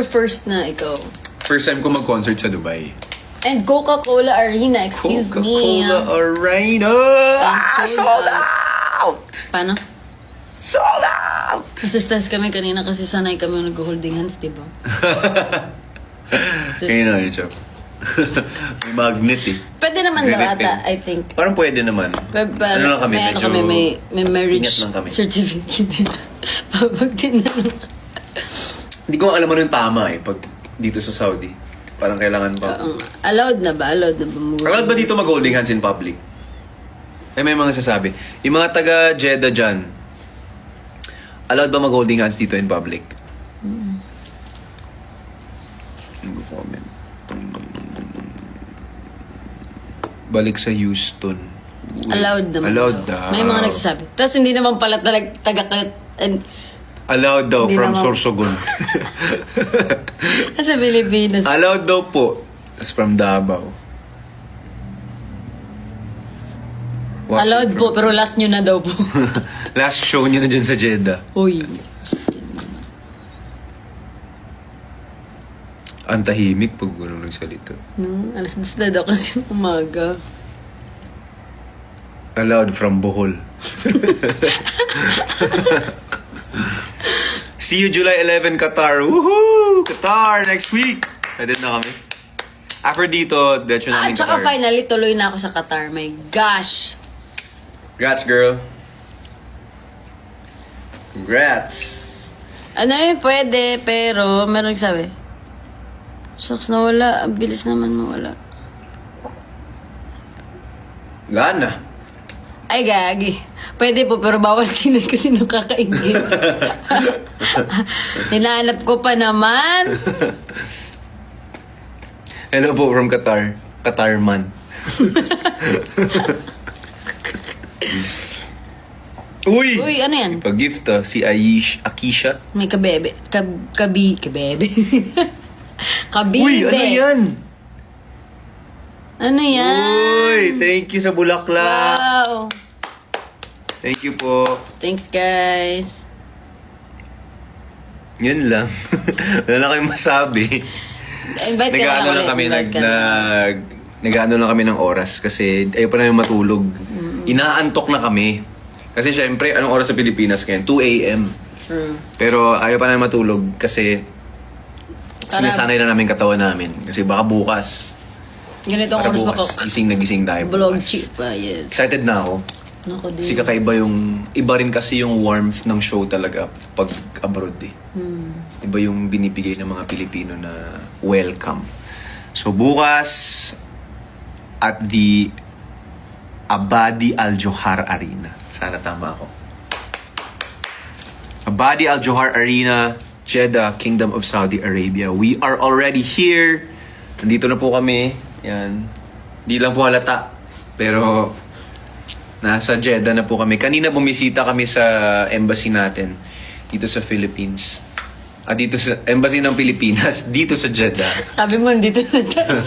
First na ikaw. First time ko mag-concert sa Dubai. And Coca-Cola Arena, excuse me. Coca-Cola Arena! Sold out! Paano? Sold out! Resistance kami kanina kasi sanay kami nag-holding hands, di ba? Kaya na yun, Chop. May magnet eh. Pwede naman daw Magnet ata, eh. I think. Parang pwede naman. Ano lang kami, medyo... may marriage ingat lang kami. certificate. Pag tinanong. Hindi ko alam ano yung tama eh, pag dito sa Saudi. Parang kailangan pa. Allowed na ba? Allowed na ba? Allowed ba dito mag-holding hands in public? May mga sasabi. Yung mga taga Jeddah dyan, allowed ba mag-holding hands dito in public? Comment. Balik sa Houston. Uy, Allowed naman allowed daw. daw. May mga nagsasabi. Tapos hindi naman pala taga Allowed daw Hindi from naman. Sorsogon. sa Pilipinas. Allowed daw po. It's from Davao. Watch Allowed it po, pero last nyo na daw po. Last show niyo na dyan sa Jeddah. Uy. Ang tahimik pag gano'n nagsalita. No? Alas 2 na daw kasi umaga. Allowed from Bohol. See you July 11, Qatar. Woohoo! Qatar next week. Edit na kami. After dito, diretso namin Tsaka Qatar. finally, tuloy na ako sa Qatar. My gosh. Congrats, girl. Congrats. Ano yun, pwede, pero meron nagsabi. Shucks, nawala. Ang bilis naman mawala. Gana. Ay, gagi. Pwede po, pero bawal tinan kasi nakakaingit. Hinahanap ko pa naman. Hello po from Qatar. Qatar man. Uy! Uy, ano yan? Pag-gift si Akisha. May kabebe. Kabebe. Kabibe. Uy, ano yan? Ano yan? Uy, thank you sa bulaklak. Wow. Thank you po. Thanks, guys. Yun lang. Wala na kayong masabi. Invite ka Nag-ano na lang kami, Invite ka na. nag-ano lang kami ng oras kasi ayaw pa namin matulog. Inaantok na kami. Kasi syempre, anong oras sa Pilipinas ngayon? 2 a.m. True. Pero ayaw pa namin matulog kasi sinasanay na namin katawan namin. Kasi baka bukas, Ganitong para oras ba ko? bukas, gising na gising tayo Vlog bukas. chip pa, yes. Excited na ako. Nako din. Kasi kakaiba iba rin kasi yung warmth ng show talaga pag abroad eh. Iba yung binibigay ng mga Pilipino na welcome. So bukas at the Abadi Al Johar Arena. Sana tama ako. Abadi Al Johar Arena, Jeddah, Kingdom of Saudi Arabia. We are already here. Nandito na po kami. Yan. Di lang po halata. Pero nasa Jeddah na po kami. Kanina bumisita kami sa embassy natin dito sa Philippines. Dito sa embassy ng Pilipinas, dito sa Jeddah. Sabi mo, dito na tayo.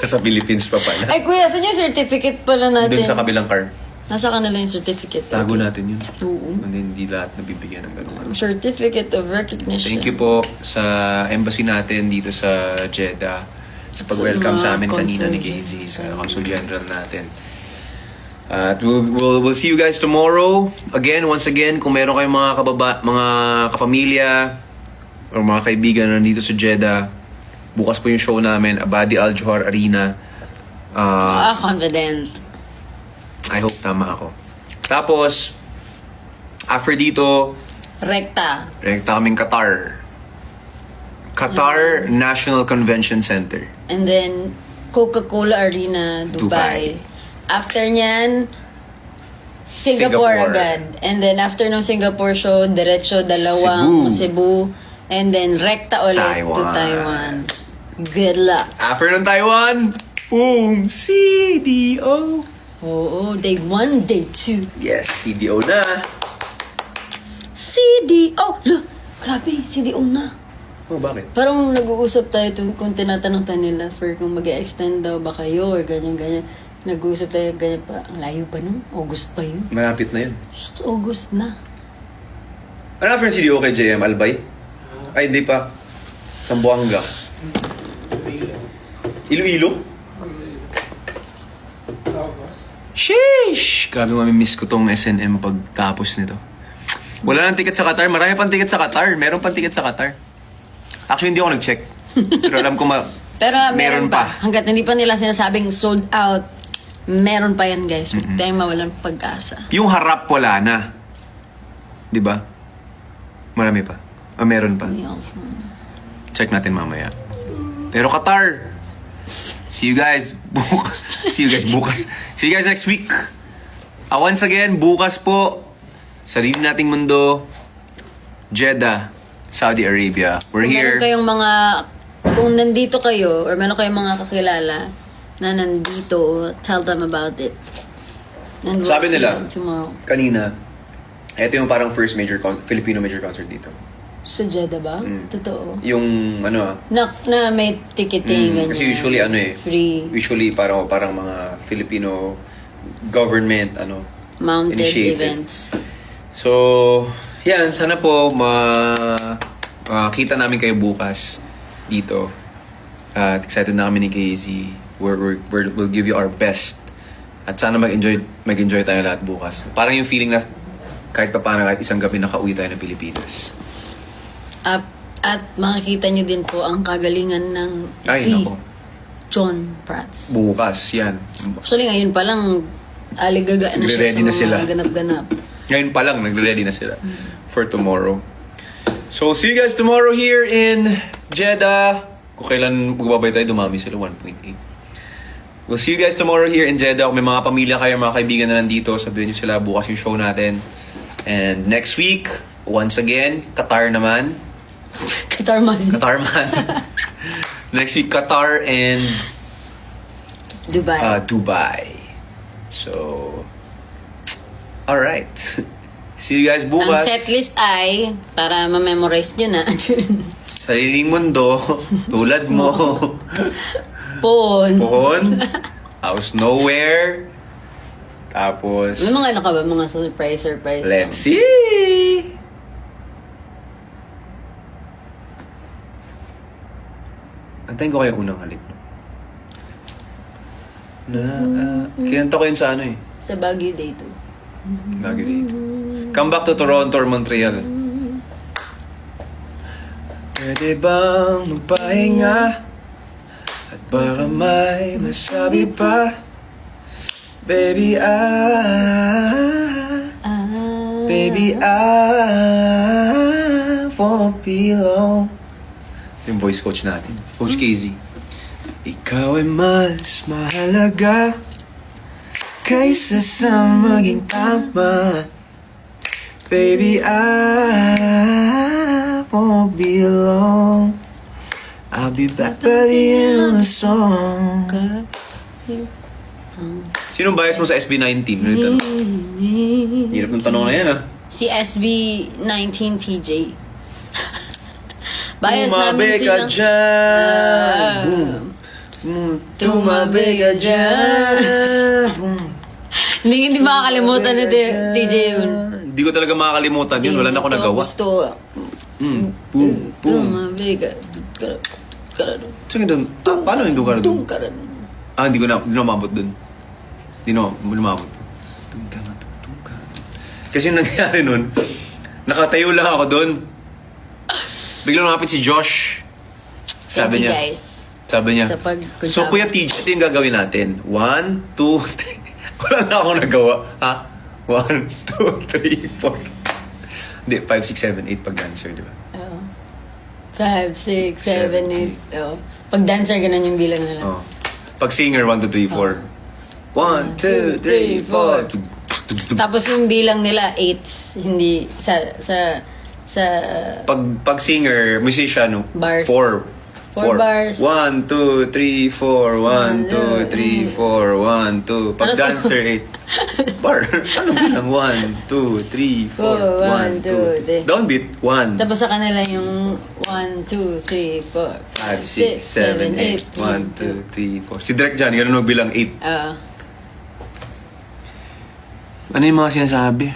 Sa Philippines pa pala. Ay, kuya, saan yung certificate pala natin? Doon sa kabilang car. Nasa kanila yung certificate. Tago natin yun. Oo. Hindi lahat nabibigyan ng ganun. Certificate of recognition. Thank you po sa embassy natin dito sa Jeddah. Sa pag-welcome sa amin kanina ni Casey sa Consul General natin. At we'll see you guys tomorrow. Again, once again, kung meron kayong mga kapamilya o mga kaibigan na nandito sa Jeddah, bukas po yung show namin, Abadi Al Johar Arena. Confident. I hope tama ako. Tapos, after dito, Rekta. rekta kaming Qatar. Qatar National Convention Center. And then, Coca-Cola Arena, Dubai. After nyan, Singapore agad. And then, after ng Singapore show, diretso dalawang Cebu. And then, rekta ulit to Taiwan. Good luck. After ng Taiwan, boom! CDO! Oo, day 1, day 2. Yes, CDO na. CDO! Look, grabe, CDO na. Oh, bakit? Parang nag-uusap tayo kung tinatanong tayo nila for kung mag-extend daw ba kayo or ganyan-ganyan. Nag-uusap tayo ganyan pa. Ang layo pa nun. August pa yun. Malapit na yun. August na. Ano after CDO kay JM Albay? Ay, hindi pa. Zamboanga. Iloilo? Sheesh! Grabe, mamimiss ko tong SNM pagtapos nito. Wala nang ticket sa Qatar. Marami pang ticket sa Qatar. Meron pang ticket sa Qatar. Actually, hindi ako nag-check. Pero alam ko Pero meron pa. pa. Hanggat hindi pa nila sinasabing sold out, meron pa yan, guys. Huwag tayong mawalan pag-asa. Yung harap wala na. Di ba? Marami pa. O meron pa. Hindi ako sure. Check natin mamaya. Pero Qatar! See you guys bukas. See you guys next week. Once again, bukas po, sarili nating mundo, Jeddah, Saudi Arabia. We're Kung here. meron kayong mga, kung nandito kayo, or meron kayong mga kakilala na nandito, tell them about it. And we'll Sabi see nila, you tomorrow. kanina, ito yung parang first Filipino major concert dito. Sa Jeddah ba? Totoo. Yung Na may ticketing, ganyan. kasi usually Free. usually parang mga Filipino government Mounted initiated. events. So, yan, sana po makita namin kayo bukas dito. At excited na kami ni KZ. We'll give you our best. At sana mag-enjoy tayo lahat bukas. Parang yung feeling na kahit pa paano, kahit isang gabi nakauwi tayo ng Pilipinas. At makikita nyo din po ang kagalingan ng Ay, si nako. John Prats. Bukas, yan. Actually, ngayon pa lang, aligaga na siya Nagre-ready sa na sila. mga ganap-ganap. Ngayon pa lang, nagre-ready na sila for tomorrow. So, see you guys tomorrow here in Jeddah. Kung kailan magbabay tayo, dumami sila, 1.8. We'll see you guys tomorrow here in Jeddah. Kung may mga pamilya kayo, mga kaibigan na nandito, sabihin nyo sila bukas yung show natin. And next week, once again, Qatar naman. Qatar man. Next week, Qatar and Dubai. Dubai. So, alright. See you guys Ang bukas. setlist ay, para ma-memorize nyo na, Sariling mundo, tulad mo. Pon. Pohon. House nowhere. Tapos, May mga ano ka ba? Mga surprise. let's see! Antayin ko kayo unang halik. Kinanta ko yun sa Sa Baguio Day 2. Baguio dito. Come back to Toronto or Montreal. Pwede bang magpahinga? At baka may masabi pa? Baby, I won't be alone. Yung voice coach natin, Coach KZ. Ikaw ay mas mahalaga kaysa sa maging tama. Baby, I won't be alone. I'll be back by the end of the song. Sinong bias mo sa SB19? Hirap ng tanong na yan, ah. Si SB19 TJ. Bias namin Tumabi ka silang... dyan. Boom. Tumabi ka dyan. Boom. Hindi makakalimutan na TJ yun. Hindi ko talaga makakalimutan yun. Wala na ako nagawa. Gusto. Boom. Boom. Tumabi ka. Sige doon. Paano yung doon ka doon? Hindi ko na umabot doon. Hindi na lumabot. Doon ka na. Kasi yung nangyari nun, nakatayo lang ako doon. Biglang lumapit si Josh. Thank you, guys. Sabi niya, Kapag so Kuya TJ, ito yung gagawin natin. 1, 2, 3. Wala na akong nagawa. Ha? 1, 2, 3, 4. Hindi, 5, 6, 7, 8 pag dancer, di ba? 5, 6, 7, 8. Oh. Pag dancer, ganun yung bilang nila. Oh. Pag singer, 1, 2, 3, 4. 1, 2, 3, 4. Tapos yung bilang nila, 8s. Hindi, sa Pag singer, musician, no? Bars. 4. 4 bars. 1, 2, 3, 4. 1, 2, 3, 4. 1, 2. Pag Ano to? dancer, 8. Bar. Ano bilang? 1, 2, 3, 4. 1, 2. Downbeat, 1. Tapos sa kanila yung 1, 2, 3, 4, 5, 6, 7, 8. 1, 2, 3, 4. Si Direk Jan, ganun magbilang 8. Ano yung mga sinasabi?